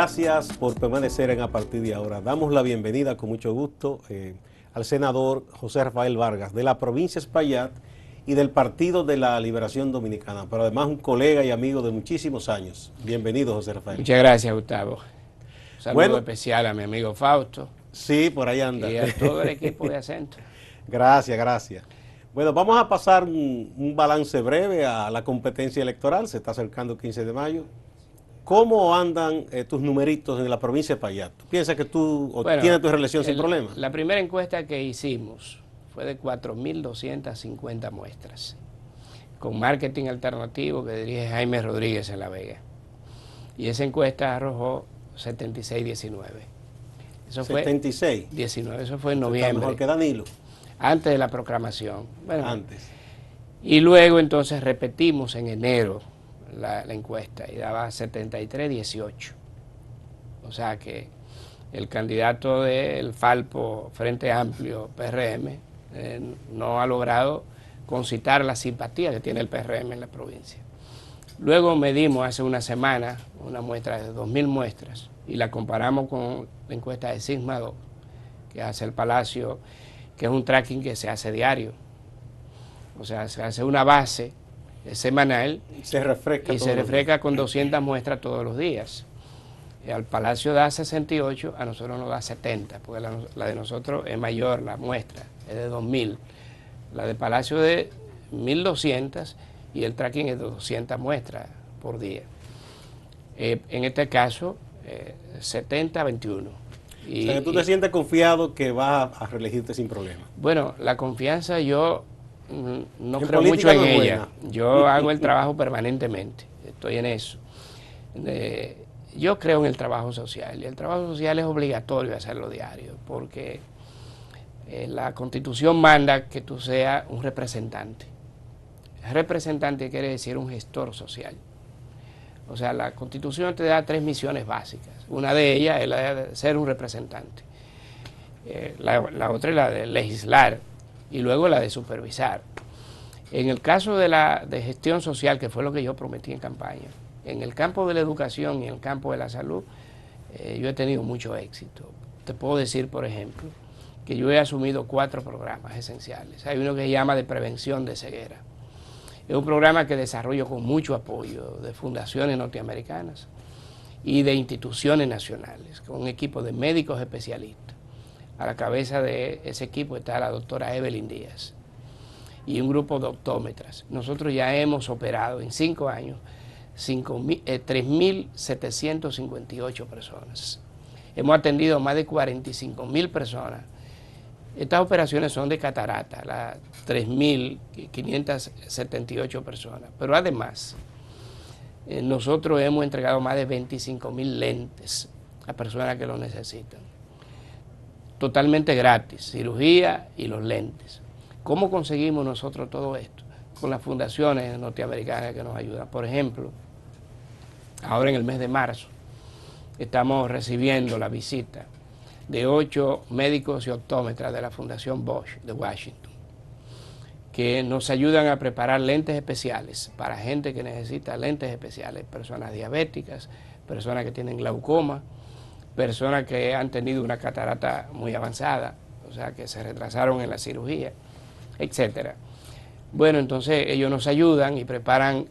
Gracias por permanecer en A Partir de Ahora. Damos la bienvenida con mucho gusto al senador José Rafael Vargas de la provincia de Espaillat y del Partido de la Liberación Dominicana, pero además un colega y amigo de muchísimos años. Bienvenido, José Rafael. Muchas gracias, Gustavo. Un saludo especial a mi amigo Fausto. Sí, por ahí anda. Y a todo el equipo de Acento. Gracias. Bueno, vamos a pasar un balance breve a la competencia electoral. Se está acercando el 15 de mayo. ¿Cómo andan tus numeritos en la provincia de Espaillat? ¿Tú piensas que tienes tu reelección sin problema? La primera encuesta que hicimos fue de 4.250 muestras, con marketing alternativo que dirige Jaime Rodríguez en La Vega. Y esa encuesta arrojó 76-19. Eso fue 76-19, eso fue en noviembre. Está mejor que Danilo. Antes de la proclamación. Bueno, antes. Y luego entonces repetimos en enero la encuesta y daba 73-18. O sea que el candidato del Falpo Frente Amplio PRM no ha logrado concitar la simpatía que tiene el PRM en la provincia. Luego medimos hace una semana una muestra de 2.000 muestras y la comparamos con la encuesta de Sigma 2 que hace el Palacio, que es un tracking que se hace diario. O sea, se hace una base semanal y se refresca con 200 muestras todos los días. Y al Palacio da 68, a nosotros nos da 70, porque la de nosotros es mayor, la muestra, es de 2.000. La de Palacio de 1.200 y el tracking es de 200 muestras por día. En este caso, 70-21. O sea, que tú te sientes confiado que vas a reelegirte sin problema. Bueno, la confianza yo no creo mucho en ella. Yo hago el trabajo permanentemente, estoy en eso. Yo creo en el trabajo social y el trabajo social es obligatorio hacerlo diario porque la Constitución manda que tú seas un representante. Representante quiere decir un gestor social. O sea, la Constitución te da 3 misiones básicas. Una de ellas es la de ser un representante. La otra es la de legislar y luego la de supervisar. En el caso de gestión social, que fue lo que yo prometí en campaña, en el campo de la educación y en el campo de la salud, yo he tenido mucho éxito. Te puedo decir, por ejemplo, que yo he asumido 4 programas esenciales. Hay uno que se llama de prevención de ceguera. Es un programa que desarrollo con mucho apoyo de fundaciones norteamericanas y de instituciones nacionales, con un equipo de médicos especialistas. A la cabeza de ese equipo está la doctora Evelyn Díaz y un grupo de optómetras. Nosotros ya hemos operado en 5 años 3.758 personas. Hemos atendido a más de 45.000 personas. Estas operaciones son de catarata, las 3.578 personas. Pero además, nosotros hemos entregado más de 25.000 lentes a personas que lo necesitan. Totalmente gratis, cirugía y los lentes. ¿Cómo conseguimos nosotros todo esto? Con las fundaciones norteamericanas que nos ayudan. Por ejemplo, ahora en el mes de marzo estamos recibiendo la visita de 8 médicos y optómetras de la Fundación Bosch de Washington, que nos ayudan a preparar lentes especiales para gente que necesita lentes especiales, personas diabéticas, personas que tienen glaucoma, personas que han tenido una catarata muy avanzada, o sea, que se retrasaron en la cirugía, etcétera. Bueno, entonces ellos nos ayudan y preparan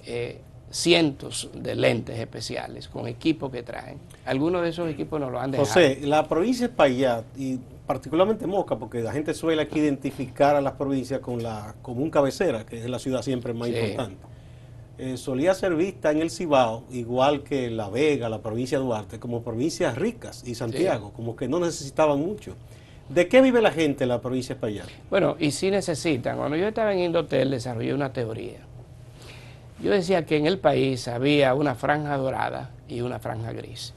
cientos de lentes especiales con equipos que traen. Algunos de esos equipos nos lo han dejado. José, la provincia de Espaillat y particularmente Moca, porque la gente suele aquí identificar a las provincias con la común cabecera, que es la ciudad siempre más importante. Solía ser vista en el Cibao, igual que La Vega, la provincia de Duarte, como provincias ricas y Santiago, como que no necesitaban mucho. ¿De qué vive la gente en la provincia de Espaillat? Bueno, y sí necesitan. Cuando yo estaba en Indotel desarrollé una teoría. Yo decía que en el país había una franja dorada y una franja gris.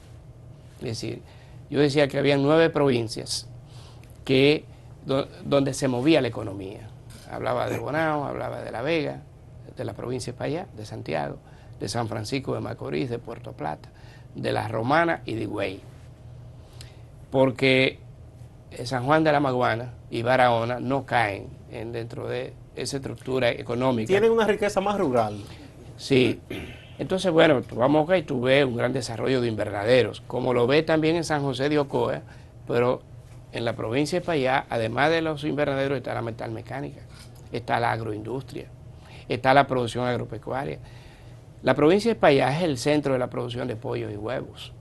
Es decir, yo decía que había 9 provincias donde se movía la economía. Hablaba de Bonao, hablaba de La Vega, de la provincia de Espaillat, de Santiago, de San Francisco de Macorís, de Puerto Plata, de La Romana y de Higüey. Porque San Juan de la Maguana y Barahona no caen dentro de esa estructura económica. Tienen una riqueza más rural. Sí, Entonces, bueno, tú vas a Moca y tú ves un gran desarrollo de invernaderos, como lo ves también en San José de Ocoa, pero en la provincia de Payá, además de los invernaderos, está la metalmecánica, está la agroindustria, está la producción agropecuaria. La provincia de Payá es el centro de la producción de pollos y huevos.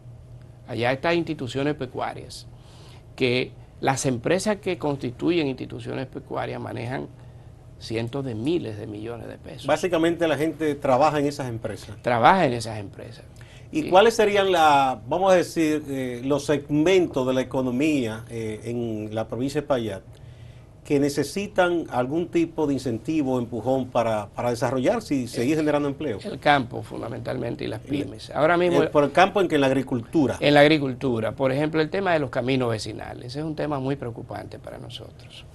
Allá están instituciones pecuarias, que las empresas que constituyen instituciones pecuarias manejan cientos de miles de millones de pesos. Básicamente la gente trabaja en esas empresas. Trabaja en esas empresas. ¿Y cuáles serían, vamos a decir, los segmentos de la economía en la provincia de Payá que necesitan algún tipo de incentivo o empujón para desarrollarse y seguir generando empleo? El campo, fundamentalmente, y las pymes. Ahora mismo... por el campo, en la agricultura. En la agricultura. Por ejemplo, el tema de los caminos vecinales. Es un tema muy preocupante para nosotros,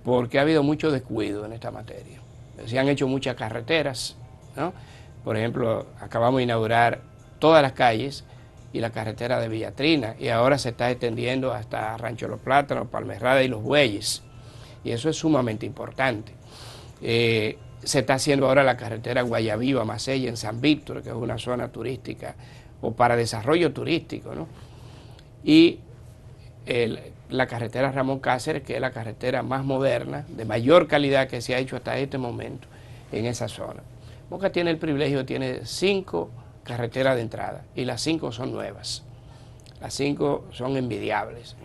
porque ha habido mucho descuido en esta materia. Se han hecho muchas carreteras, ¿no? Por ejemplo, acabamos de inaugurar todas las calles y la carretera de Villatrina, y ahora se está extendiendo hasta Rancho Los Plátanos, Palmerrada y Los Bueyes, y eso es sumamente importante. Se está haciendo ahora la carretera Guayaviva, Macella, en San Víctor, que es una zona turística o para desarrollo turístico, ¿no? Y la carretera Ramón Cáceres, que es la carretera más moderna, de mayor calidad que se ha hecho hasta este momento en esa zona. Moca tiene el privilegio, tiene 5 carreteras de entrada, y las 5 son nuevas. Las 5 son envidiables.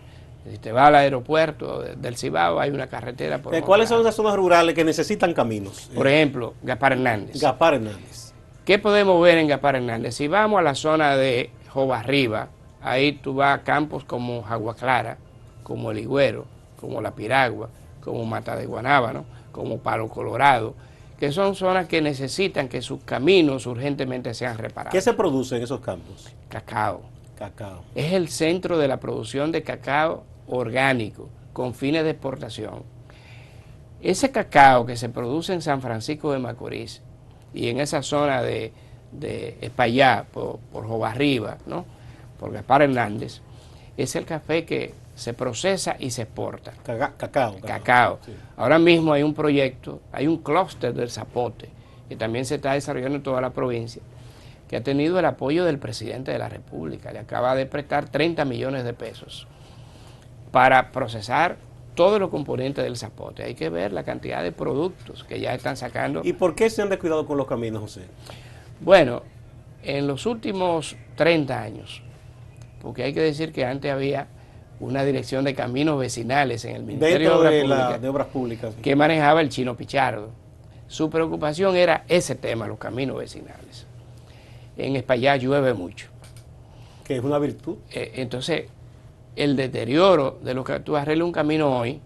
Si te vas al aeropuerto del Cibao, hay una carretera por ¿Cuáles son las zonas rurales que necesitan caminos? Por ejemplo, Gaspar Hernández. Gaspar Hernández. ¿Qué podemos ver en Gaspar Hernández? Si vamos a la zona de Jobarriba, ahí tú vas a campos como Jagua Clara, como El Higüero, como La Piragua, como Mata de Guanábano, como Palo Colorado, que son zonas que necesitan que sus caminos urgentemente sean reparados. ¿Qué se produce en esos campos? Cacao. Cacao. Es el centro de la producción de cacao orgánico, con fines de exportación. Ese cacao que se produce en San Francisco de Macorís y en esa zona de Espaillá, por Jobarriba, ¿no? Por Gaspar Hernández, es el café que se procesa y se exporta. Cacao. Sí. Ahora mismo hay un proyecto, hay un clúster del zapote, que también se está desarrollando en toda la provincia, que ha tenido el apoyo del presidente de la República. Le acaba de prestar 30 millones de pesos para procesar todos los componentes del zapote. Hay que ver la cantidad de productos que ya están sacando. ¿Y por qué se han descuidado con los caminos, José? Bueno, en los últimos 30 años, porque hay que decir que antes había una dirección de caminos vecinales en el Ministerio de Obras Públicas que manejaba el Chino Pichardo. Su preocupación era ese tema, los caminos vecinales. En Espaillá llueve mucho. Que es una virtud. Entonces, el deterioro de lo que tú arreglas un camino hoy,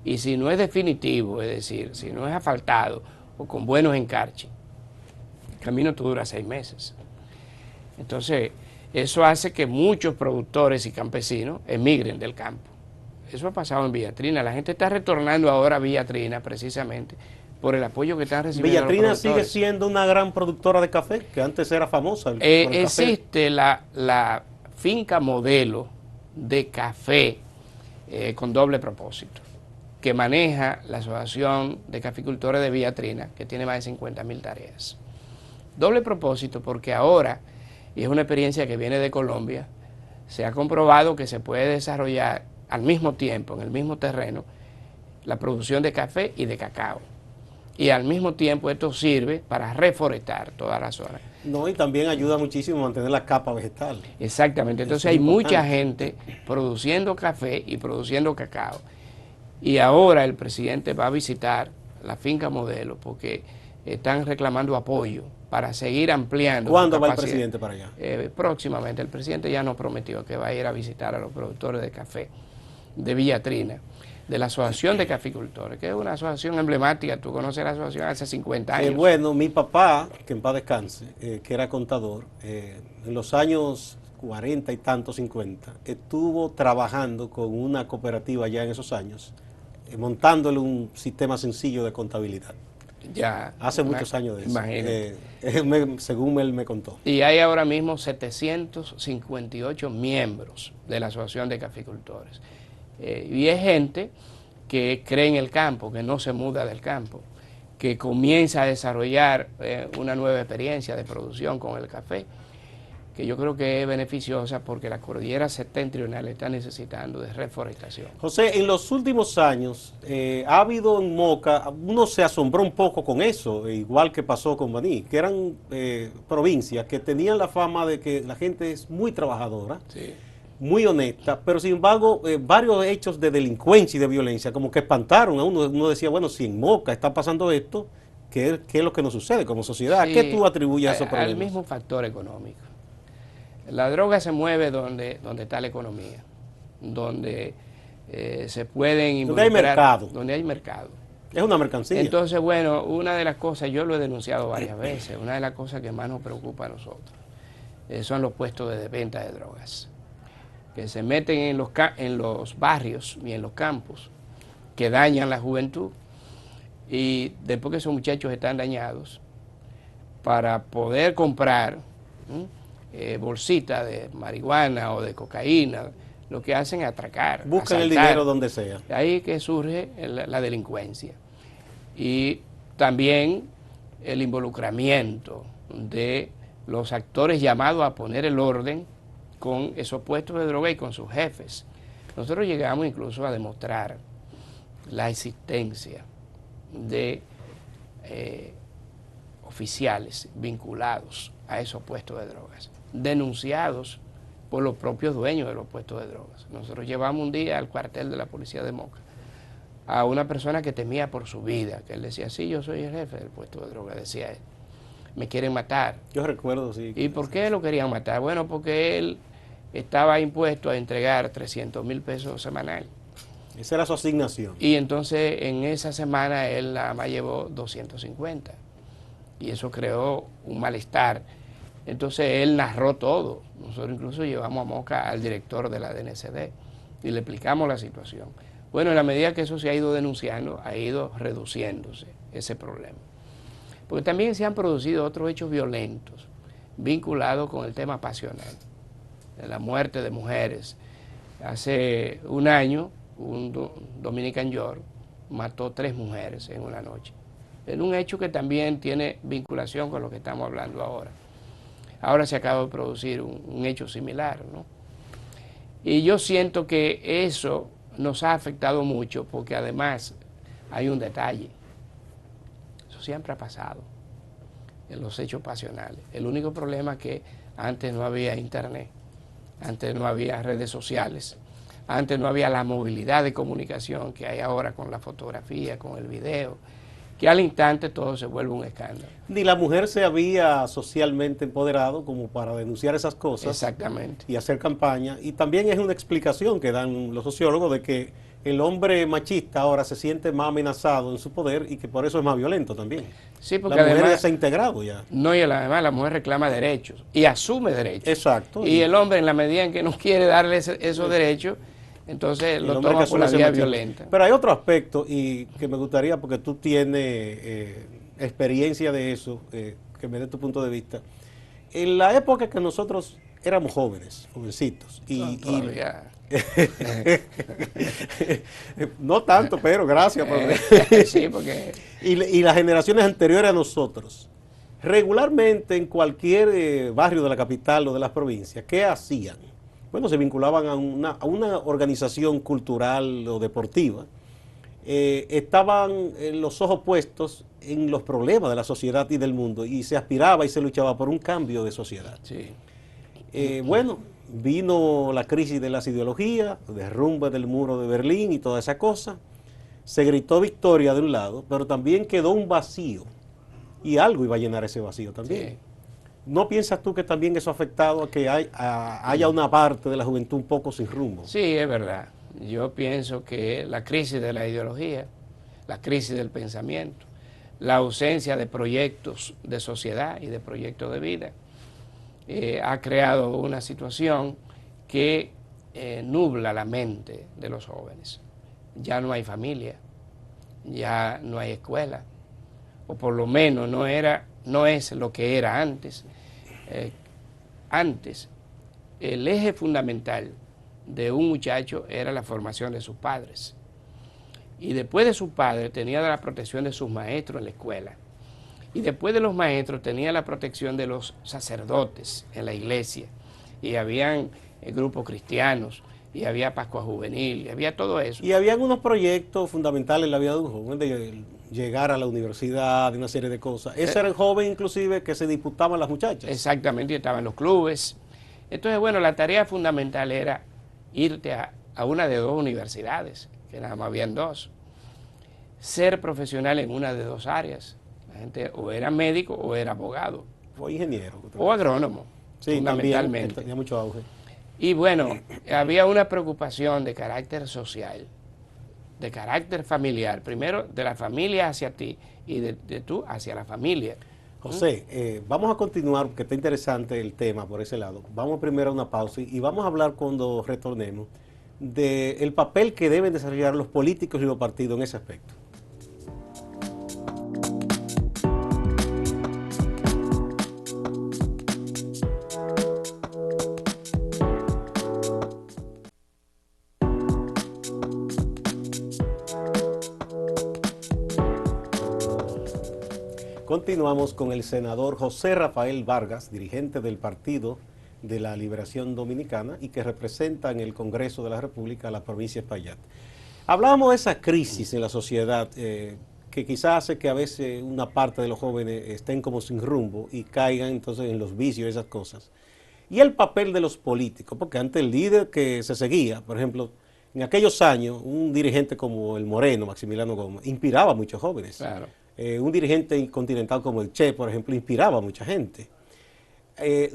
y si no es definitivo, es decir, si no es asfaltado o con buenos encarches, el camino te dura 6 meses. Entonces, eso hace que muchos productores y campesinos emigren del campo. Eso ha pasado en Villatrina. La gente está retornando ahora a Villatrina precisamente por el apoyo que están recibiendo. ¿Villatrina sigue siendo una gran productora de café, que antes era famosa? Existe la finca modelo de café con doble propósito, que maneja la Asociación de Caficultores de Villatrina, que tiene más de 50.000 tareas. Doble propósito porque ahora, y es una experiencia que viene de Colombia, se ha comprobado que se puede desarrollar al mismo tiempo, en el mismo terreno, la producción de café y de cacao. Y al mismo tiempo esto sirve para reforestar toda la zona. No, y también ayuda muchísimo a mantener la capa vegetal. Exactamente, entonces hay mucha gente produciendo café y produciendo cacao. Y ahora el presidente va a visitar la finca modelo porque están reclamando apoyo para seguir ampliando. ¿Cuándo va el presidente para allá? Próximamente. El presidente ya nos prometió que va a ir a visitar a los productores de café de Villatrina, de la Asociación de Caficultores, que es una asociación emblemática. Tú conoces la asociación hace 50 años. Bueno, mi papá, que en paz descanse, que era contador, en los años 40 y tantos, 50, estuvo trabajando con una cooperativa ya en esos años, montándole un sistema sencillo de contabilidad. Ya. Hace muchos años de eso. Según él me contó. Y hay ahora mismo 758 miembros de la Asociación de Caficultores. Y es gente que cree en el campo, que no se muda del campo, que comienza a desarrollar una nueva experiencia de producción con el café, que yo creo que es beneficiosa porque la cordillera septentrional está necesitando de reforestación. José, en los últimos años ha habido en Moca, uno se asombró un poco con eso, igual que pasó con Baní, que eran provincias que tenían la fama de que la gente es muy trabajadora, Sí. muy honesta, pero sin embargo varios hechos de delincuencia y de violencia como que espantaron a uno. Uno decía, bueno, si en Moca está pasando esto, ¿qué es lo que nos sucede como sociedad? ¿A Sí, qué tú atribuyes esos problemas? al mismo factor económico. La droga se mueve donde está la economía, donde se pueden involucrar. Donde hay mercado. Donde hay mercado. Es una mercancía. Entonces, bueno, una de las cosas, yo lo he denunciado varias veces, una de las cosas que más nos preocupa a nosotros son los puestos de venta de drogas, que se meten en los barrios y en los campos, que dañan la juventud, y después que esos muchachos están dañados, para poder comprar bolsitas de marihuana o de cocaína, lo que hacen es atracar. Buscan asaltar. el dinero donde sea. Ahí que surge la delincuencia. Y también el involucramiento de los actores llamados a poner el orden con esos puestos de droga y con sus jefes. Nosotros llegamos incluso a demostrar la existencia de oficiales vinculados a esos puestos de drogas, denunciados por los propios dueños de los puestos de drogas. Nosotros llevamos un día al cuartel de la policía de Moca a una persona que temía por su vida, que él decía, sí, yo soy el jefe del puesto de droga, decía él, me quieren matar. Yo recuerdo, sí. ¿Y por qué lo querían matar? Bueno, porque él estaba impuesto a entregar 300,000 pesos semanal. Esa era su asignación. Y entonces en esa semana él nada más llevó 250. Y eso creó un malestar. Entonces él narró todo. Nosotros incluso llevamos a Moca al director de la DNCD y le explicamos la situación. Bueno, en la medida que eso se ha ido denunciando, ha ido reduciéndose ese problema. Porque también se han producido otros hechos violentos vinculados con el tema pasional, de la muerte de mujeres. Hace un año, un Dominican York mató 3 mujeres en una noche. Es un hecho que también tiene vinculación con lo que estamos hablando ahora. Ahora se acaba de producir un hecho similar, ¿no? Y yo siento que eso nos ha afectado mucho porque además hay un detalle. Eso siempre ha pasado en los hechos pasionales. El único problema es que antes no había internet, antes no había redes sociales, antes no había la movilidad de comunicación que hay ahora con la fotografía, con el video, que al instante todo se vuelve un escándalo. Ni la mujer se había socialmente empoderado como para denunciar esas cosas. Exactamente. Y hacer campaña. Y también es una explicación que dan los sociólogos de que el hombre machista ahora se siente más amenazado en su poder y que por eso es más violento también. Sí, porque la mujer además ya se ha integrado ya. No, y además la mujer reclama derechos y asume derechos. Exacto. Y el hombre, en la medida en que no quiere darle esos derechos, entonces lo toma por la vía violenta. Pero hay otro aspecto y que me gustaría, porque tú tienes experiencia de eso, que me dé tu punto de vista. En la época que nosotros éramos jóvenes, jovencitos, no tanto, pero gracias por sí, porque y las generaciones anteriores a nosotros, regularmente en cualquier barrio de la capital o de las provincias, ¿qué hacían? Bueno, se vinculaban a una organización cultural o deportiva. Estaban los ojos puestos en los problemas de la sociedad y del mundo y se aspiraba y se luchaba por un cambio de sociedad. Sí. Bueno, vino la crisis de las ideologías, derrumbe del muro de Berlín y toda esa cosa. Se gritó victoria de un lado, pero también quedó un vacío y algo iba a llenar ese vacío también. Sí. ¿No piensas tú que también eso ha afectado a que haya una parte de la juventud un poco sin rumbo? Sí, es verdad. Yo pienso que la crisis de la ideología, la crisis del pensamiento, la ausencia de proyectos de sociedad y de proyectos de vida, ha creado una situación que nubla la mente de los jóvenes. Ya no hay familia, ya no hay escuela, o por lo menos no es lo que era antes. Antes, el eje fundamental de un muchacho era la formación de sus padres. Y después de su padre tenía la protección de sus maestros en la escuela. Y después de los maestros tenía la protección de los sacerdotes en la iglesia. Y habían grupos cristianos, y había Pascua Juvenil, y había todo eso. Y había unos proyectos fundamentales en la vida de un joven, de llegar a la universidad, de una serie de cosas. Ese era el joven inclusive que se disputaban las muchachas. Exactamente, y estaban los clubes. Entonces, bueno, la tarea fundamental era irte a una de dos universidades, que nada más habían dos. Ser profesional en una de dos áreas. La gente o era médico o era abogado. O ingeniero. O agrónomo, sí, fundamentalmente. También, tenía mucho auge. Y bueno, había una preocupación de carácter social, de carácter familiar. Primero, de la familia hacia ti y de tú hacia la familia. José, vamos a continuar, porque está interesante el tema por ese lado. Vamos primero a una pausa y vamos a hablar cuando retornemos del papel que deben desarrollar los políticos y los partidos en ese aspecto. Continuamos con el senador José Rafael Vargas, dirigente del Partido de la Liberación Dominicana y que representa en el Congreso de la República a la provincia de Espaillat. Hablábamos de esa crisis en la sociedad que quizás hace que a veces una parte de los jóvenes estén como sin rumbo y caigan entonces en los vicios y esas cosas. Y el papel de los políticos, porque antes el líder que se seguía, por ejemplo, en aquellos años, un dirigente como el Moreno, Maximiliano Gómez, inspiraba a muchos jóvenes. Claro. Un dirigente continental como el Che, por ejemplo, inspiraba a mucha gente.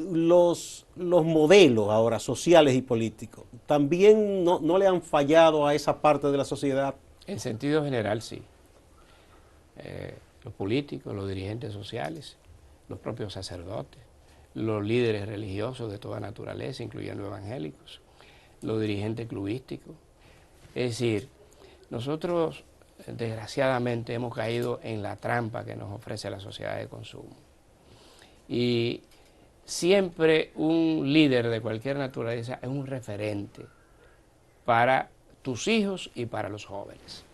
Los modelos ahora sociales y políticos también no le han fallado a esa parte de la sociedad. En sentido general, sí. Los políticos, los dirigentes sociales, los propios sacerdotes, los líderes religiosos de toda naturaleza, incluyendo evangélicos, los dirigentes clubísticos. Es decir, nosotros desgraciadamente hemos caído en la trampa que nos ofrece la sociedad de consumo. Y siempre un líder de cualquier naturaleza es un referente para tus hijos y para los jóvenes.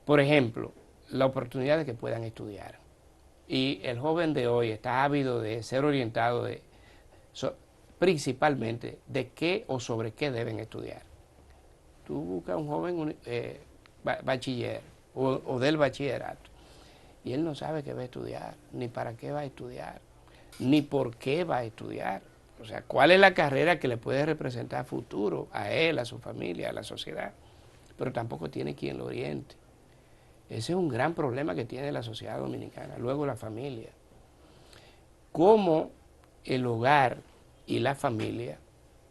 Por ejemplo, la oportunidad de que puedan estudiar. Y el joven de hoy está ávido de ser orientado principalmente de qué o sobre qué deben estudiar. Tú buscas un joven bachiller o del bachillerato y él no sabe qué va a estudiar, ni para qué va a estudiar, ni por qué va a estudiar. O sea, cuál es la carrera que le puede representar futuro a él, a su familia, a la sociedad, pero tampoco tiene quien lo oriente. Ese es un gran problema que tiene la sociedad dominicana. Luego la familia. Cómo el hogar y la familia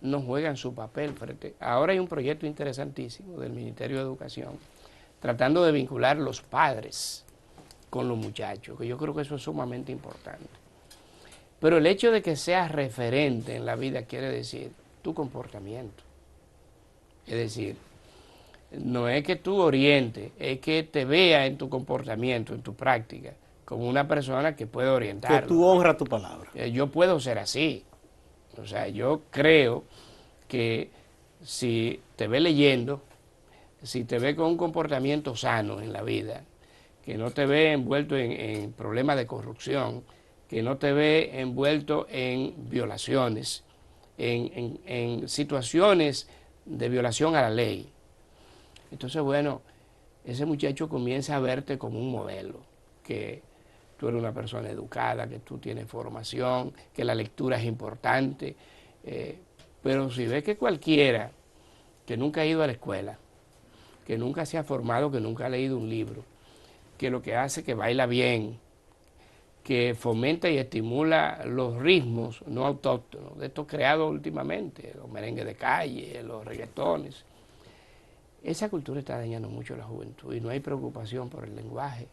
no juegan su papel frente. Ahora hay un proyecto interesantísimo del Ministerio de Educación tratando de vincular los padres con los muchachos, que yo creo que eso es sumamente importante. Pero el hecho de que seas referente en la vida quiere decir tu comportamiento. Es decir, no es que tú orientes, es que te vea en tu comportamiento, en tu práctica, como una persona que puede orientar. Que tú honras tu palabra. Yo puedo ser así. O sea, yo creo que si te ve leyendo, si te ve con un comportamiento sano en la vida, que no te ve envuelto en problemas de corrupción, que no te ve envuelto en violaciones, en situaciones de violación a la ley. Entonces, bueno, ese muchacho comienza a verte como un modelo, que tú eres una persona educada, que tú tienes formación, que la lectura es importante, pero si ves que cualquiera que nunca ha ido a la escuela, que nunca se ha formado, que nunca ha leído un libro, que lo que hace es que baila bien, que fomenta y estimula los ritmos no autóctonos, de estos creados últimamente, los merengues de calle, los reggaetones. Esa cultura está dañando mucho a la juventud y no hay preocupación por el lenguaje.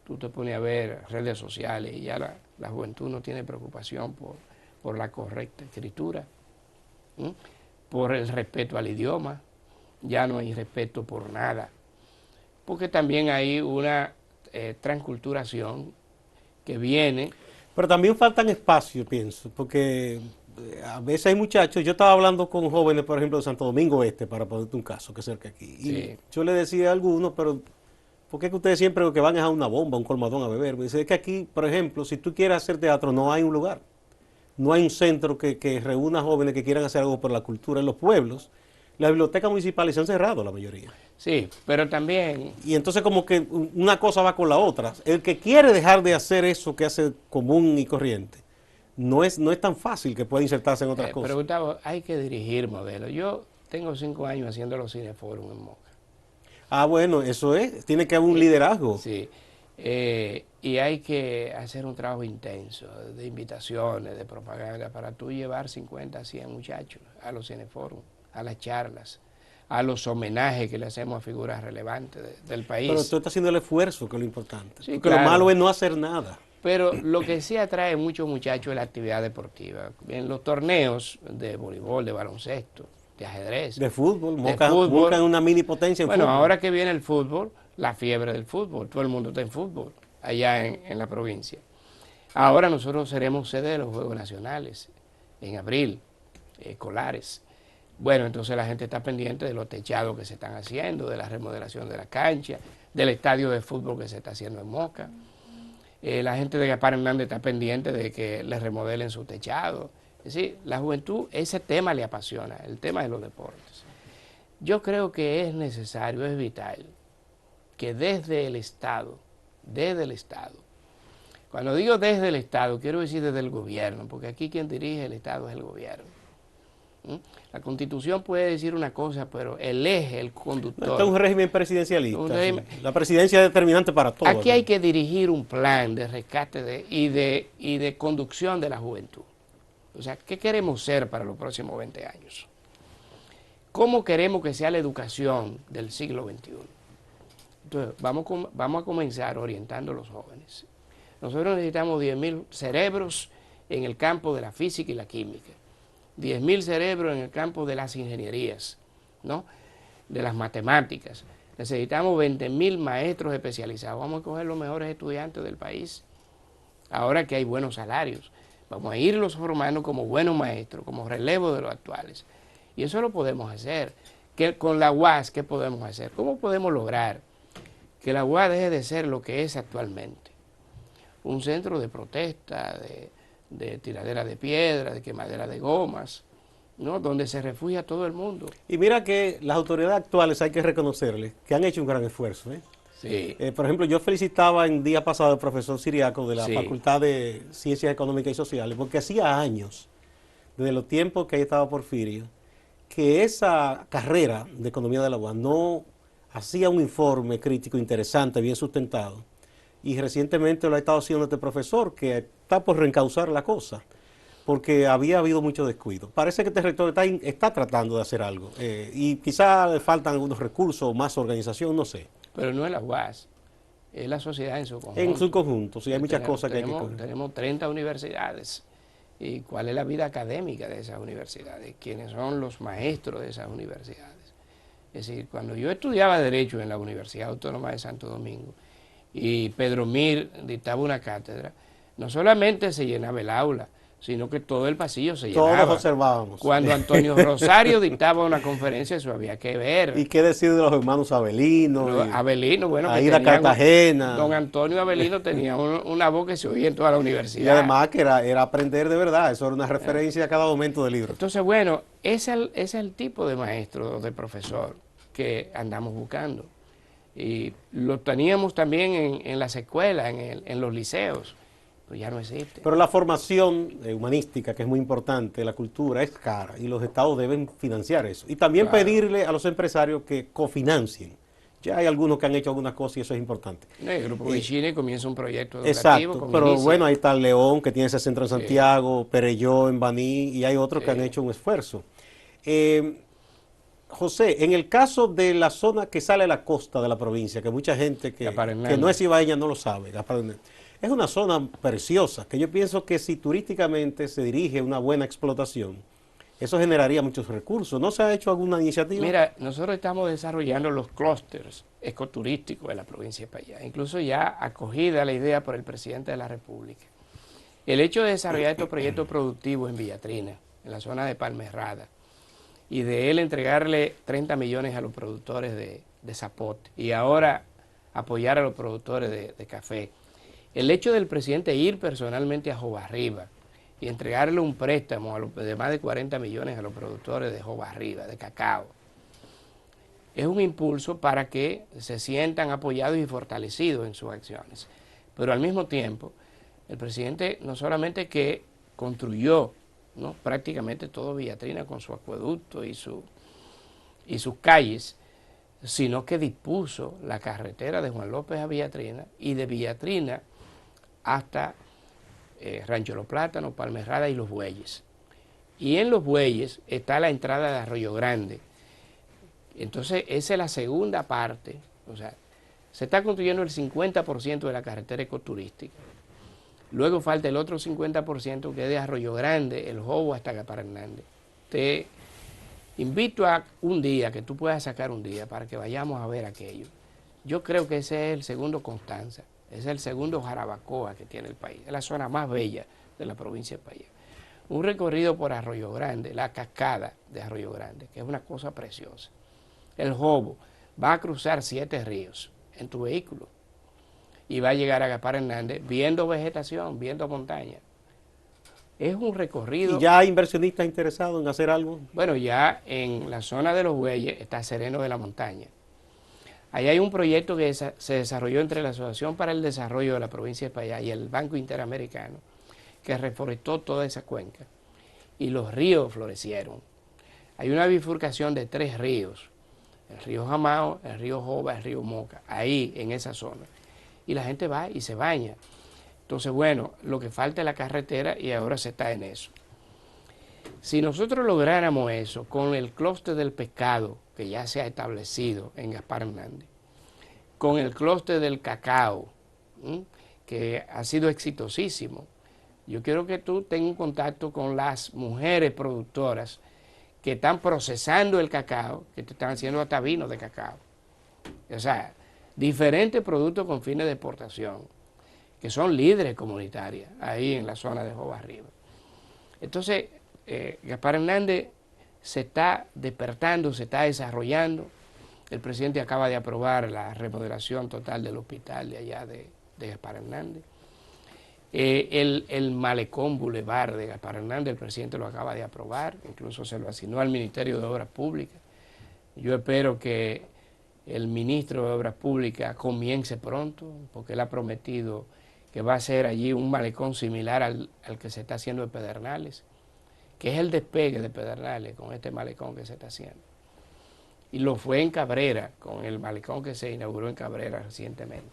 Tú te pones a ver redes sociales y ya la juventud no tiene preocupación por la correcta escritura, por el respeto al idioma, ya no hay respeto por nada, porque también hay una transculturación que viene. Pero también faltan espacios, pienso, porque a veces hay muchachos, yo estaba hablando con jóvenes, por ejemplo, de Santo Domingo Este, para ponerte un caso, que es cerca aquí. Y Sí. yo le decía a algunos, pero ¿por qué que ustedes siempre lo que van es a una bomba, a un colmadón a beber? Me dice, es que aquí, por ejemplo, si tú quieres hacer teatro, no hay un lugar. No hay un centro que reúna jóvenes que quieran hacer algo por la cultura en los pueblos. Las bibliotecas municipales se han cerrado la mayoría. Sí, pero también, Y entonces como que una cosa va con la otra. El que quiere dejar de hacer eso que hace común y corriente, no es tan fácil que pueda insertarse en otras pero cosas. Gustavo, hay que dirigir modelos. Yo tengo 5 años haciendo los cineforos en Moca. Ah, bueno, eso es. Tiene que haber un liderazgo. Sí, y hay que hacer un trabajo intenso de invitaciones, de propaganda, para tú llevar 50, 100 muchachos a los cineforos, a las charlas, a los homenajes que le hacemos a figuras relevantes del país. Pero tú estás haciendo el esfuerzo, que es lo importante. Sí, Porque claro. lo malo es no hacer nada. Pero lo que sí atrae muchos muchachos es la actividad deportiva. En los torneos de voleibol, de baloncesto, de ajedrez, De fútbol, de Moca fútbol. buscan una mini potencia en Bueno, fútbol. ahora que viene el fútbol, la fiebre del fútbol, todo el mundo está en fútbol, allá en la provincia. Ahora nosotros seremos sede de los Juegos Nacionales, en abril, escolares. Bueno, entonces la gente está pendiente de los techados que se están haciendo, de la remodelación de la cancha, del estadio de fútbol que se está haciendo en Moca. La gente de Gaspar Hernández está pendiente de que le remodelen su techado. Es decir, la juventud, ese tema le apasiona, el tema de los deportes. Yo creo que es necesario, es vital, que desde el Estado, cuando digo desde el Estado, quiero decir desde el gobierno, porque aquí quien dirige el Estado es el gobierno. La Constitución puede decir una cosa, pero el eje, el conductor... Este es un régimen presidencialista. Un régimen. Sí. La presidencia es determinante para todo. Aquí hay que dirigir un plan de rescate y de conducción de la juventud. O sea, ¿qué queremos ser para los próximos 20 años? ¿Cómo queremos que sea la educación del siglo XXI? Entonces, vamos a comenzar orientando a los jóvenes. Nosotros necesitamos 10.000 cerebros en el campo de la física y la química. 10.000 cerebros en el campo de las ingenierías, ¿no? De las matemáticas. Necesitamos 20.000 maestros especializados. Vamos a coger los mejores estudiantes del país. Ahora que hay buenos salarios, vamos a irlos formando como buenos maestros, como relevo de los actuales. Y eso lo podemos hacer. Con la UAS, ¿qué podemos hacer? ¿Cómo podemos lograr que la UAS deje de ser lo que es actualmente? Un centro de protesta, de tiradera de piedra, de quemadera de gomas, ¿no? Donde se refugia todo el mundo. Y mira que las autoridades actuales hay que reconocerles que han hecho un gran esfuerzo. Sí. Por ejemplo, yo felicitaba en día pasado al profesor Siriaco de la Sí. Facultad de Ciencias Económicas y Sociales, porque hacía años, desde los tiempos que ahí estaba Porfirio, que esa carrera de Economía de la UAS no hacía un informe crítico interesante, bien sustentado. Y recientemente lo ha estado haciendo este profesor, que está por reencauzar la cosa, porque había habido mucho descuido. Parece que este rector está tratando de hacer algo, y quizá le faltan algunos recursos, más organización, no sé. Pero no es la UAS, es la sociedad en su conjunto. En su conjunto, sí, hay muchas cosas que hay que corregir. Tenemos 30 universidades. ¿Y cuál es la vida académica de esas universidades? ¿Quiénes son los maestros de esas universidades? Es decir, cuando yo estudiaba Derecho en la Universidad Autónoma de Santo Domingo y Pedro Mir dictaba una cátedra, no solamente se llenaba el aula, sino que todo el pasillo se llenaba. Todos observábamos. Cuando Antonio Rosario dictaba una conferencia, eso había que ver. ¿Y qué decir de los hermanos Avelino? Avelino, bueno, que Aida Cartagena. Don Antonio Avelino tenía una voz que se oía en toda la universidad. Y además que era aprender de verdad, eso era una referencia a cada momento del libro. Entonces, bueno, ese es el tipo de maestro, de profesor que andamos buscando. Y lo teníamos también en las escuelas, en los liceos. Pero ya no existe. Pero la formación humanística, que es muy importante, la cultura, es cara y los estados deben financiar eso. Y también Claro. pedirle a los empresarios que cofinancien. Ya hay algunos que han hecho algunas cosas y eso es importante. El Grupo Vicini comienza un proyecto educativo. Exacto, pero inicia. bueno, ahí está León, que tiene ese centro en Santiago, Perelló en Baní, y hay otros que han Sí. hecho un esfuerzo. José, en el caso de la zona que sale a la costa de la provincia, que mucha gente que no es ibaeña no lo sabe, Gaspar Hernández, es una zona preciosa, que yo pienso que si turísticamente se dirige una buena explotación, eso generaría muchos recursos. ¿No se ha hecho alguna iniciativa? Mira, nosotros estamos desarrollando los clústeres ecoturísticos de la provincia de Payá, incluso ya acogida la idea por el presidente de la República. El hecho de desarrollar estos proyectos productivos en Villatrina, en la zona de Palmerrada, y de él entregarle 30 millones a los productores de zapote y ahora apoyar a los productores de café. El hecho del presidente ir personalmente a Jobarriba y entregarle un préstamo de más de 40 millones a los productores de Jobarriba, de cacao, es un impulso para que se sientan apoyados y fortalecidos en sus acciones. Pero al mismo tiempo, el presidente no solamente que construyó, ¿no?, prácticamente todo Villatrina con su acueducto y sus calles, sino que dispuso la carretera de Juan López a Villatrina y de Villatrina hasta Rancho Los Plátanos, Palmerrada y Los Bueyes. Y en Los Bueyes está la entrada de Arroyo Grande. Entonces esa es la segunda parte, o sea, se está construyendo el 50% de la carretera ecoturística. Luego falta el otro 50% que es de Arroyo Grande, El Jobo hasta Gaspar Hernández. Te invito a un día, que tú puedas sacar un día para que vayamos a ver aquello. Yo creo que ese es el segundo Constanza, ese es el segundo Jarabacoa que tiene el país, es la zona más bella de la provincia de Payá. Un recorrido por Arroyo Grande, la cascada de Arroyo Grande, que es una cosa preciosa. El Jobo va a cruzar 7 ríos en tu vehículo y va a llegar a Gaspar Hernández viendo vegetación, viendo montaña. Es un recorrido... ¿Y ya hay inversionistas interesados en hacer algo? Bueno, ya en la zona de Los Bueyes está Sereno de la Montaña. Ahí hay un proyecto que se desarrolló entre la Asociación para el Desarrollo de la Provincia de Payá y el Banco Interamericano, que reforestó toda esa cuenca. Y los ríos florecieron. Hay una bifurcación de 3 ríos. El río Jamao, el río Joba, el río Moca, ahí en esa zona. Y la gente va y se baña. Entonces, bueno, lo que falta es la carretera y ahora se está en eso. Si nosotros lográramos eso con el clúster del pescado, que ya se ha establecido en Gaspar Hernández, con el clúster del cacao, que ha sido exitosísimo, yo quiero que tú tengas contacto con las mujeres productoras que están procesando el cacao, que te están haciendo hasta vino de cacao. O sea, diferentes productos con fines de exportación, que son líderes comunitarias, ahí en la zona de Jobarriba. Entonces, Gaspar Hernández se está despertando, se está desarrollando. El presidente acaba de aprobar la remodelación total del hospital de allá de Gaspar Hernández. El Malecón Boulevard de Gaspar Hernández, el presidente lo acaba de aprobar, incluso se lo asignó al Ministerio de Obras Públicas. Yo espero que el ministro de Obras Públicas comience pronto, porque él ha prometido que va a ser allí un malecón similar al que se está haciendo en Pedernales, que es el despegue de Pedernales con este malecón que se está haciendo. Y lo fue en Cabrera, con el malecón que se inauguró en Cabrera recientemente.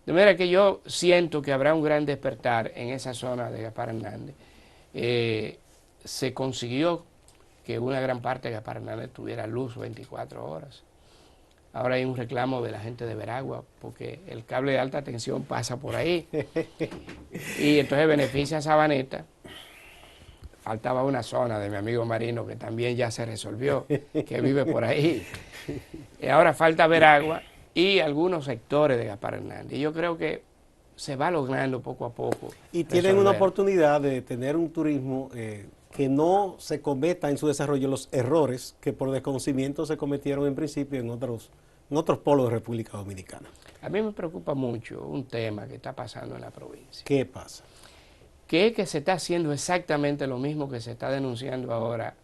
De manera que yo siento que habrá un gran despertar en esa zona de Gaspar Hernández. Se consiguió que una gran parte de Gaspar Hernández tuviera luz 24 horas. Ahora hay un reclamo de la gente de Veragua porque el cable de alta tensión pasa por ahí. Y entonces beneficia a Sabaneta. Faltaba una zona de mi amigo Marino que también ya se resolvió, que vive por ahí. Y ahora falta Veragua y algunos sectores de Gaspar Hernández. Y yo creo que se va logrando poco a poco. Y tienen una oportunidad de tener un turismo que no se cometa en su desarrollo los errores que por desconocimiento se cometieron en principio en otros polos de República Dominicana. A mí me preocupa mucho un tema que está pasando en la provincia. ¿Qué pasa? Que es que se está haciendo exactamente lo mismo que se está denunciando ahora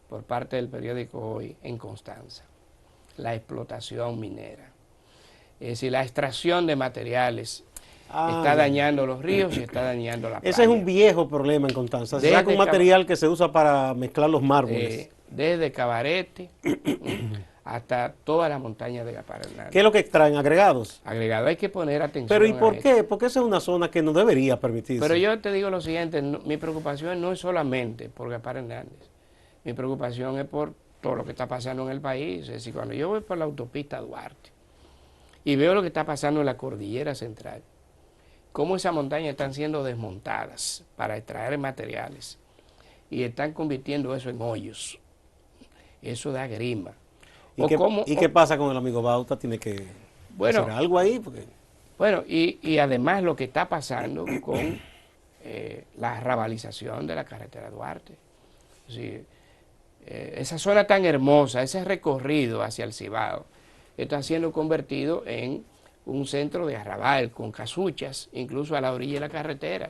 por parte del periódico Hoy en Constanza. La explotación minera. Es decir, la extracción de materiales está dañando los ríos y está dañando la playa. Ese es un viejo problema en Constanza. Se saca un material que se usa para mezclar los mármoles. Desde Cabarete hasta toda la montaña de Gaspar Hernández. ¿Qué es lo que extraen? ¿Agregados? Agregados, hay que poner atención. Pero ¿y por qué? Porque esa es una zona que no debería permitirse. Pero yo te digo lo siguiente, mi preocupación no es solamente por Gaspar Hernández. Mi preocupación es por todo lo que está pasando en el país. Es decir, cuando yo voy por la autopista Duarte y veo lo que está pasando en la cordillera central, cómo esas montañas están siendo desmontadas para extraer materiales y están convirtiendo eso en hoyos. Eso da grima. ¿Y qué pasa con el amigo Bauta? ¿Tiene que hacer algo ahí? Bueno, y además lo que está pasando con la rabalización de la carretera Duarte. Sí, esa zona tan hermosa, ese recorrido hacia el Cibao, está siendo convertido en un centro de arrabal con casuchas, incluso a la orilla de la carretera.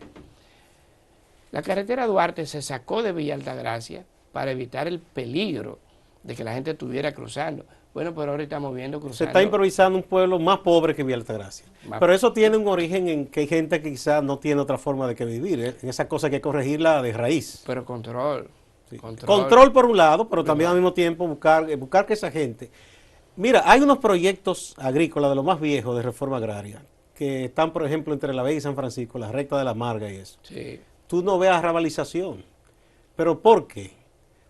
La carretera Duarte se sacó de Villa Altagracia para evitar el peligro de que la gente estuviera cruzando. Bueno, pero ahora estamos viendo cruzando. Se está improvisando un pueblo más pobre que Villa Altagracia. Pero eso tiene un origen en que hay gente que quizás no tiene otra forma de que vivir. En esa cosa hay que corregirla de raíz. Pero control. Sí. Control por un lado, pero también al mismo tiempo buscar que esa gente... Mira, hay unos proyectos agrícolas de los más viejos de reforma agraria que están, por ejemplo, entre La Vega y San Francisco, la recta de la Marga y eso. Sí. Tú no veas rabalización. ¿Pero por qué?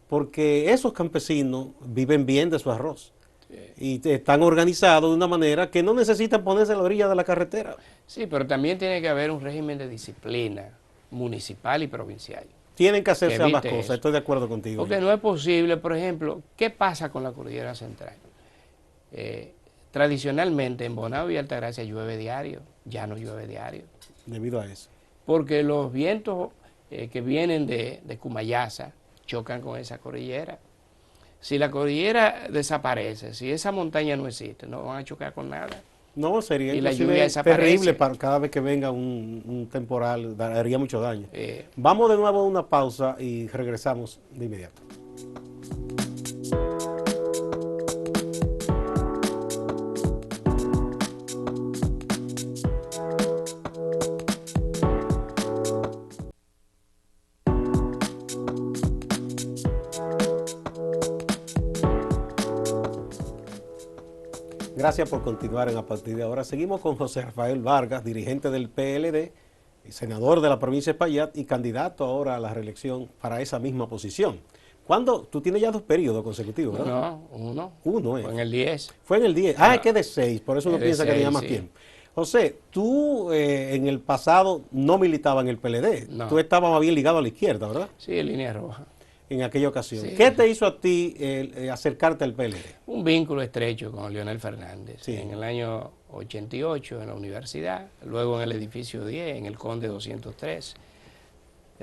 Porque esos campesinos viven bien de su arroz. Sí. Y están organizados de una manera que no necesitan ponerse a la orilla de la carretera. Sí, pero también tiene que haber un régimen de disciplina municipal y provincial. Tienen que hacerse ambas cosas, estoy de acuerdo contigo. Porque no es posible, por ejemplo, ¿qué pasa con la cordillera central? Tradicionalmente en Bonao y Altagracia llueve diario, ya no llueve diario. Debido a eso. Porque los vientos que vienen de Cumayasa chocan con esa cordillera. Si la cordillera desaparece, si esa montaña no existe, no van a chocar con nada. No, sería y la lluvia terrible para cada vez que venga un temporal, daría mucho daño. Vamos de nuevo a una pausa y regresamos de inmediato. Gracias por continuar a partir de ahora. Seguimos con José Rafael Vargas, dirigente del PLD, senador de la provincia de Espaillat y candidato ahora a la reelección para esa misma posición. ¿Cuándo? Tú tienes ya 2 periodos consecutivos, ¿verdad? No, uno. Uno es. Fue en el 10. Fue en el 10. Ah, es que de 6, por eso uno piensa que tenía más tiempo. José, tú en el pasado no militabas en el PLD. No. Tú estabas más bien ligado a la izquierda, ¿verdad? Sí, en línea roja. En aquella ocasión. Sí. ¿Qué te hizo a ti acercarte al PLD? Un vínculo estrecho con Leonel Fernández. Sí. En el año 88 en la universidad, luego en el edificio 10, en el Conde 203.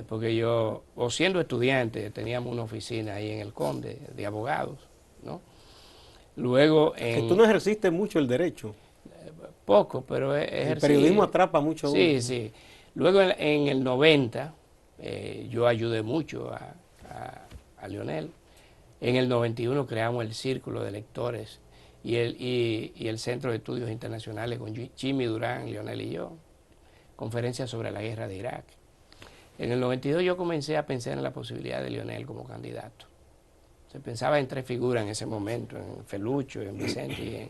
Porque yo, o siendo estudiante, teníamos una oficina ahí en el Conde de abogados, ¿no? Luego en... Que tú no ejerciste mucho el derecho. Poco, pero ejercí. El periodismo atrapa mucho. Sí, sí. Luego en el 90 yo ayudé mucho a Leonel. En el 91 creamos el Círculo de Lectores y el Centro de Estudios Internacionales con Jimmy Durán, Leonel y yo. Conferencia sobre la guerra de Irak. En el 92 yo comencé a pensar en la posibilidad de Leonel como candidato. Se pensaba en 3 figuras en ese momento, en Felucho, en Vicente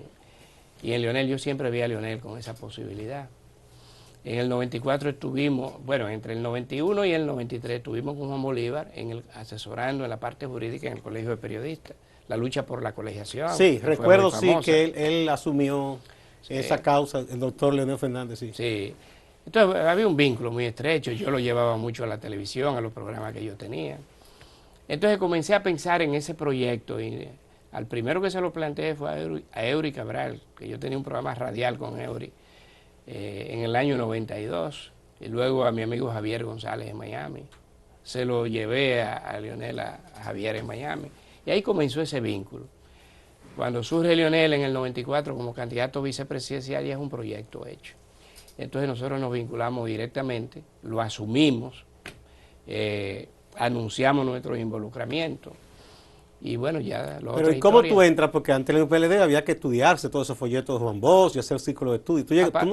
y en Leonel. Yo siempre vi a Leonel con esa posibilidad. En el 94 estuvimos, bueno, entre el 91 y el 93 estuvimos con Juan Bolívar asesorando en la parte jurídica en el Colegio de Periodistas, la lucha por la colegiación. Sí, recuerdo sí que él asumió esa causa, el doctor Leonel Fernández, sí. Sí. Entonces había un vínculo muy estrecho, yo lo llevaba mucho a la televisión, a los programas que yo tenía. Entonces comencé a pensar en ese proyecto y al primero que se lo planteé fue a Eury Cabral, que yo tenía un programa radial con Eury en el año 92, y luego a mi amigo Javier González en Miami. Se lo llevé a Leonel, a Javier en Miami, y ahí comenzó ese vínculo. Cuando surge Leonel en el 94 como candidato vicepresidencial, ya es un proyecto hecho. Entonces nosotros nos vinculamos directamente, lo asumimos, anunciamos nuestro involucramiento y bueno, ya lo Pero ¿y cómo tú entras? Porque antes en el PLD había que estudiarse todos esos folletos de Juan Bosch y hacer círculo de estudio.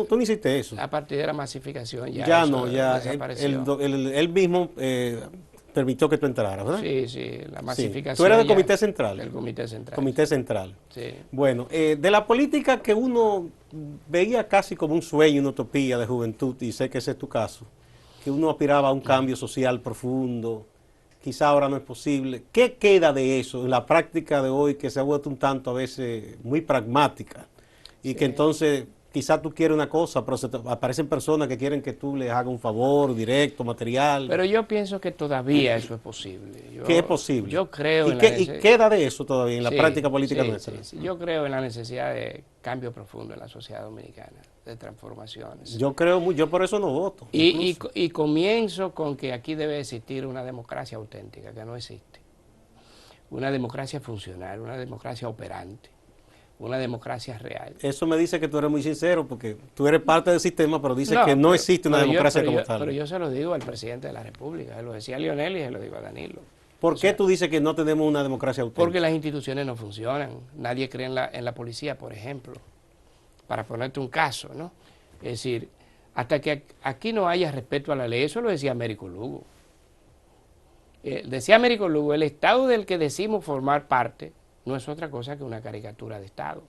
Tú no hiciste eso. A partir de la masificación ya no, ya él mismo permitió que tú entraras, ¿verdad? Sí, sí, la masificación. Sí. ¿Tú eras del Comité Central? Del Comité Central. Comité Central. Sí. Bueno, de la política que uno veía casi como un sueño, una utopía de juventud, y sé que ese es tu caso, que uno aspiraba a un cambio social profundo, quizá ahora no es posible. ¿Qué queda de eso en la práctica de hoy que se ha vuelto un tanto a veces muy pragmática? Y que entonces quizás tú quieres una cosa, pero aparecen personas que quieren que tú les hagas un favor directo, material. Pero yo pienso que todavía eso es posible. ¿Qué es posible? Yo creo ¿Y queda de eso todavía en la práctica política nuestra? Sí. Yo creo en la necesidad de cambio profundo en la sociedad dominicana, de transformaciones. Yo por eso no voto. Y comienzo con que aquí debe existir una democracia auténtica, que no existe. Una democracia funcional, una democracia operante, una democracia real. Eso me dice que tú eres muy sincero, porque tú eres parte del sistema, pero dices que no existe una democracia como tal. Pero yo se lo digo al presidente de la República, se lo decía a Lionel y se lo digo a Danilo. ¿Por qué tú dices que no tenemos una democracia auténtica? Porque las instituciones no funcionan. Nadie cree en la policía, por ejemplo, para ponerte un caso, ¿no? Es decir, hasta que aquí no haya respeto a la ley, eso lo decía Américo Lugo. Decía Américo Lugo, el Estado del que decimos formar parte no es otra cosa que una caricatura de Estado.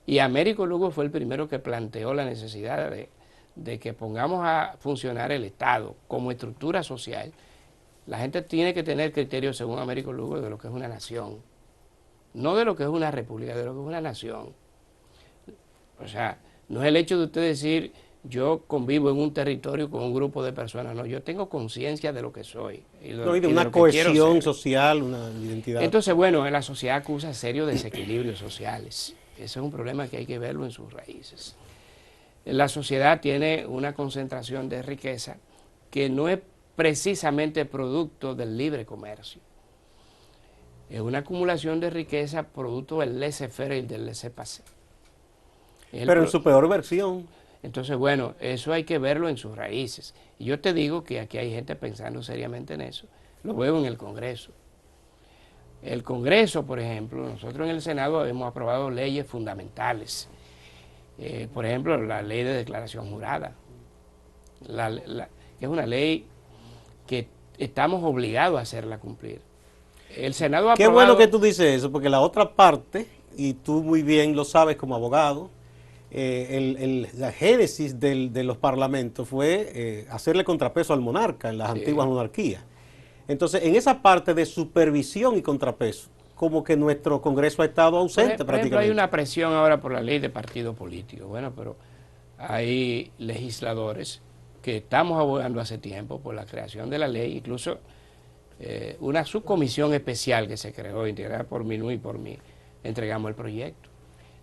Y Américo Lugo fue el primero que planteó la necesidad de que pongamos a funcionar el Estado como estructura social. La gente tiene que tener criterios, según Américo Lugo, de lo que es una nación. No de lo que es una república, de lo que es una nación. O sea, no es el hecho de usted decir, yo convivo en un territorio con un grupo de personas. No, yo tengo conciencia de lo que soy. Y de una cohesión social, una identidad. Entonces, bueno, la sociedad acusa serios desequilibrios sociales. Ese es un problema que hay que verlo en sus raíces. La sociedad tiene una concentración de riqueza que no es precisamente producto del libre comercio. Es una acumulación de riqueza producto del laissez-faire y del laissez-passer. Pero en su peor versión. Entonces, bueno, eso hay que verlo en sus raíces. Y yo te digo que aquí hay gente pensando seriamente en eso. Lo veo en el Congreso. El Congreso, por ejemplo, nosotros en el Senado hemos aprobado leyes fundamentales. Por ejemplo, la ley de declaración jurada. Que es una ley que estamos obligados a hacerla cumplir. El Senado ha aprobado... Qué bueno que tú dices eso, porque la otra parte, y tú muy bien lo sabes como abogado, la génesis de los parlamentos fue hacerle contrapeso al monarca en las antiguas monarquías. Entonces, en esa parte de supervisión y contrapeso, como que nuestro Congreso ha estado ausente prácticamente. Por ejemplo, hay una presión ahora por la ley de partido político. Bueno, pero hay legisladores que estamos abogando hace tiempo por la creación de la ley, incluso una subcomisión especial que se creó, integrada por Minú y por mí, entregamos el proyecto.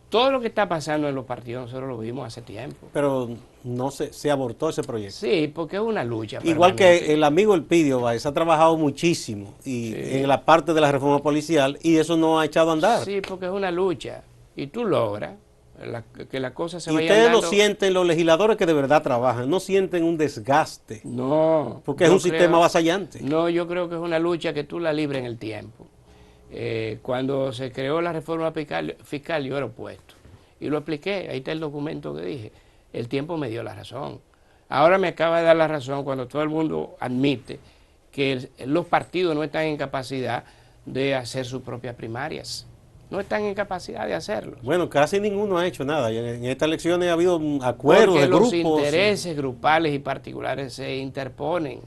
Todo lo que está pasando en los partidos nosotros lo vimos hace tiempo. Pero no se abortó ese proyecto. Sí, porque es una lucha. Igual que el amigo Elpidio Báez ha trabajado muchísimo en la parte de la reforma policial y eso no ha echado a andar. Sí, porque es una lucha y tú logras que las cosas se vayan dando. Y ustedes dando. lo sienten, los legisladores que de verdad trabajan, no sienten un desgaste. No. Porque es un sistema avasallante. No, yo creo que es una lucha que tú la libres en el tiempo. Cuando se creó la reforma fiscal yo era opuesto y lo expliqué, ahí está el documento que dije, el tiempo me dio la razón. Ahora me acaba de dar la razón cuando todo el mundo admite que los partidos no están en capacidad de hacer sus propias primarias, no están en capacidad de hacerlo. Bueno, casi ninguno ha hecho nada, en estas elecciones ha habido acuerdos de grupos. Porque los intereses grupales y particulares se interponen.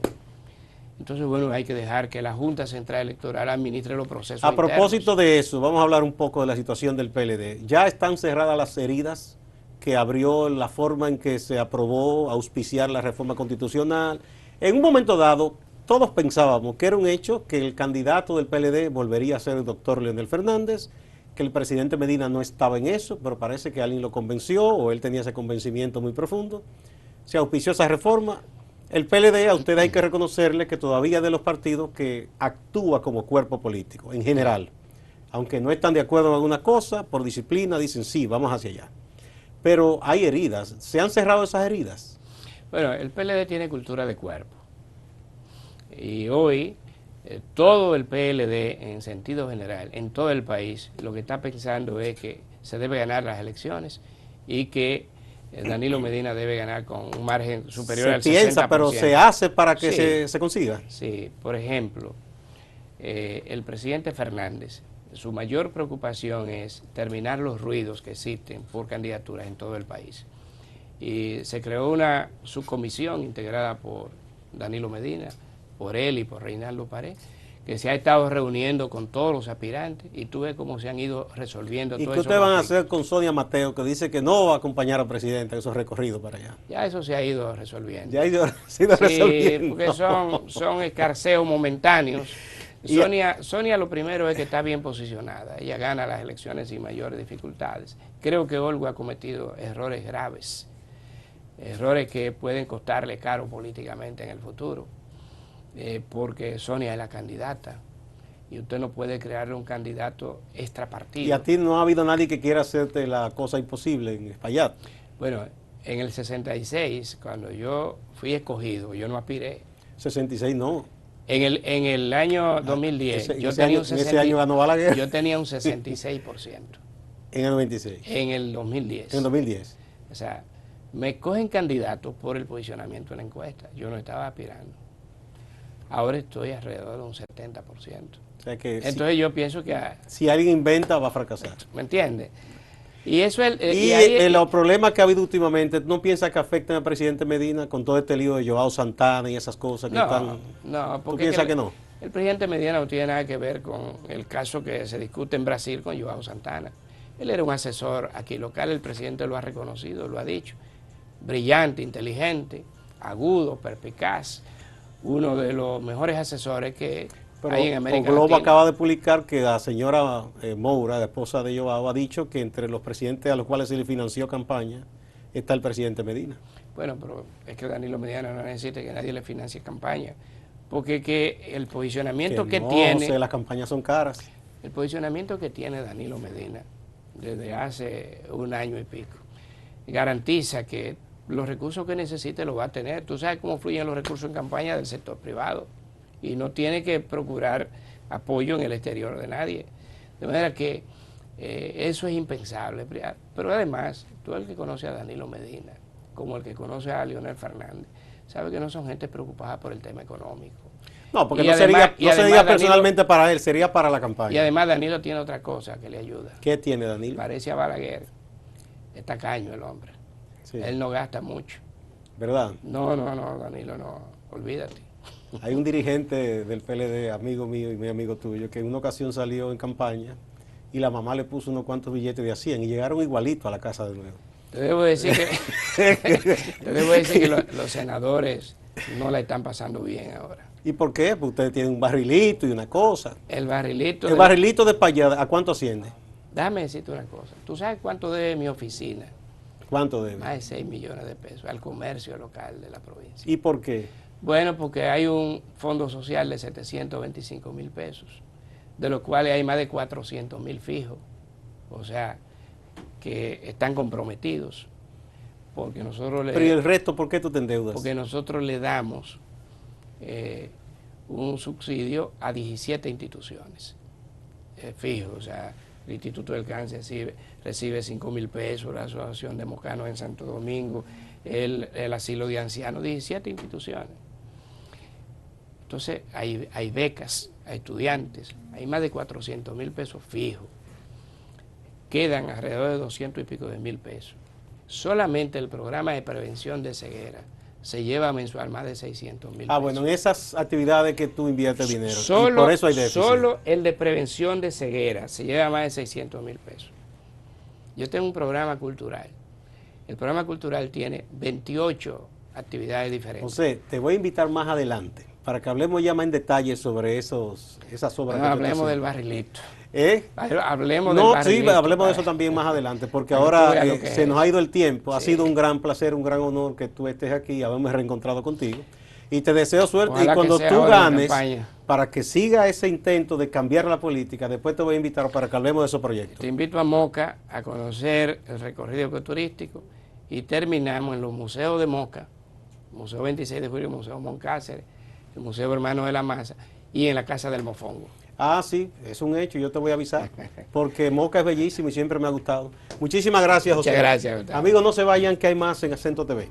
Entonces, bueno, hay que dejar que la Junta Central Electoral administre los procesos A propósito de eso, vamos a hablar un poco de la situación del PLD. Ya están cerradas las heridas que abrió la forma en que se aprobó auspiciar la reforma constitucional. En un momento dado, todos pensábamos que era un hecho que el candidato del PLD volvería a ser el doctor Leonel Fernández, que el presidente Medina no estaba en eso, pero parece que alguien lo convenció o él tenía ese convencimiento muy profundo. Se auspició esa reforma. El PLD, a ustedes hay que reconocerle que todavía es de los partidos que actúa como cuerpo político, en general. Aunque no están de acuerdo en alguna cosa, por disciplina dicen sí, vamos hacia allá. Pero hay heridas. ¿Se han cerrado esas heridas? Bueno, el PLD tiene cultura de cuerpo. Y hoy, todo el PLD, en sentido general, en todo el país, lo que está pensando es que se debe ganar las elecciones y que Danilo Medina debe ganar con un margen superior al 60%. Se piensa, pero se hace para que se consiga. Sí, por ejemplo, el presidente Fernández, su mayor preocupación es terminar los ruidos que existen por candidaturas en todo el país. Y se creó una subcomisión integrada por Danilo Medina, por él y por Reinaldo Pared, que se ha estado reuniendo con todos los aspirantes y tú ves cómo se han ido resolviendo. ¿Y qué ustedes van a hacer con Sonia Mateo, que dice que no va a acompañar al presidente en esos recorridos para allá? Ya eso se ha ido resolviendo. Ya ha ido resolviendo. Porque son escarceos momentáneos. Sonia lo primero es que está bien posicionada. Ella gana las elecciones sin mayores dificultades. Creo que Olga ha cometido errores graves, errores que pueden costarle caro políticamente en el futuro. Porque Sonia es la candidata y usted no puede crearle un candidato extrapartido. ¿Y a ti no ha habido nadie que quiera hacerte la cosa imposible en Espaillat? Bueno, en el 66, cuando yo fui escogido, yo no aspiré. 66 no. En el año 2010, ese año ganó Balaguer. Yo tenía un 66%. En el 96. En el 2010. En el 2010. O sea, me escogen candidatos por el posicionamiento en la encuesta. Yo no estaba aspirando. Ahora estoy alrededor de un 70%. O sea que entonces yo pienso que... si alguien inventa, va a fracasar. ¿Me entiendes? Y eso es... los problemas que ha habido últimamente, ¿no piensas que afectan al presidente Medina con todo este lío de Joao Santana y esas cosas que están...? No, porque... ¿Tú piensas que no? El presidente Medina no tiene nada que ver con el caso que se discute en Brasil con Joao Santana. Él era un asesor aquí local, el presidente lo ha reconocido, lo ha dicho. Brillante, inteligente, agudo, perspicaz. Uno de los mejores asesores que hay en América Latina. Globo acaba de publicar que la señora Moura, la esposa de Joao, ha dicho que entre los presidentes a los cuales se le financió campaña está el presidente Medina. Bueno, pero es que Danilo Medina no necesita que nadie le financie campaña, porque que el posicionamiento que tiene... las campañas son caras. El posicionamiento que tiene Danilo Medina desde hace un año y pico garantiza que los recursos que necesite los va a tener. Tú sabes cómo fluyen los recursos en campaña del sector privado y no tiene que procurar apoyo en el exterior de nadie. De manera que eso es impensable. Pero además, tú el que conoce a Danilo Medina, como el que conoce a Leonel Fernández, sabe que no son gente preocupada por el tema económico. No, porque no sería personalmente Danilo, para él, sería para la campaña. Y además Danilo tiene otra cosa que le ayuda. ¿Qué tiene Danilo? Parece a Balaguer. Es tacaño el hombre. Sí. Él no gasta mucho. ¿Verdad? No, Danilo, no. Olvídate. Hay un dirigente del PLD, amigo mío y muy amigo tuyo, que en una ocasión salió en campaña y la mamá le puso unos cuantos billetes de a 100 y llegaron igualitos a la casa de nuevo. Te debo decir que, los senadores no la están pasando bien ahora. ¿Y por qué? Pues ustedes tienen un barrilito y una cosa. El barrilito... El barrilito de Espaillat, ¿a cuánto asciende? Déjame decirte una cosa. ¿Tú sabes cuánto debe mi oficina? ¿Cuánto debe? Más de 6 millones de pesos al comercio local de la provincia. ¿Y por qué? Bueno, porque hay un fondo social de 725,000 pesos, de los cuales hay más de 400,000 fijos. O sea, que están comprometidos. Porque nosotros ¿Pero y el resto por qué tú te endeudas? Porque nosotros le damos un subsidio a 17 instituciones fijos. O sea, el Instituto del Cáncer recibe 5,000 pesos, la Asociación de Mocanos en Santo Domingo, el Asilo de Ancianos, 17 instituciones. Entonces hay becas a estudiantes, hay más de 400,000 pesos fijos, quedan alrededor de 200 y pico de mil pesos. Solamente el programa de prevención de ceguera se lleva mensual más de 600,000 pesos. Bueno, en esas actividades que tú inviertes dinero, y por eso hay déficit. Solo el de prevención de ceguera se lleva más de 600,000 pesos. Yo tengo un programa cultural. El programa cultural tiene 28 actividades diferentes. José, te voy a invitar más adelante para que hablemos ya más en detalle sobre esas obras. No, hablemos del barrilito. Hablemos del barrilito. Sí, hablemos de eso también más adelante, porque ahora se nos ha ido el tiempo. Ha sido un gran placer, un gran honor que tú estés aquí, haberme reencontrado contigo. Y te deseo suerte. Ojalá y cuando tú ganes, para que siga ese intento de cambiar la política, después te voy a invitar para que hablemos de esos proyectos. Te invito a Moca a conocer el recorrido ecoturístico y terminamos en los museos de Moca, Museo 26 de Julio, Museo Moncáceres, el Museo Hermano de la Maza y en la Casa del Mofongo. Sí, es un hecho, yo te voy a avisar, porque Moca es bellísimo y siempre me ha gustado. Muchísimas gracias, José. Muchas gracias, Gustavo. Amigos, no se vayan, que hay más en Acento TV.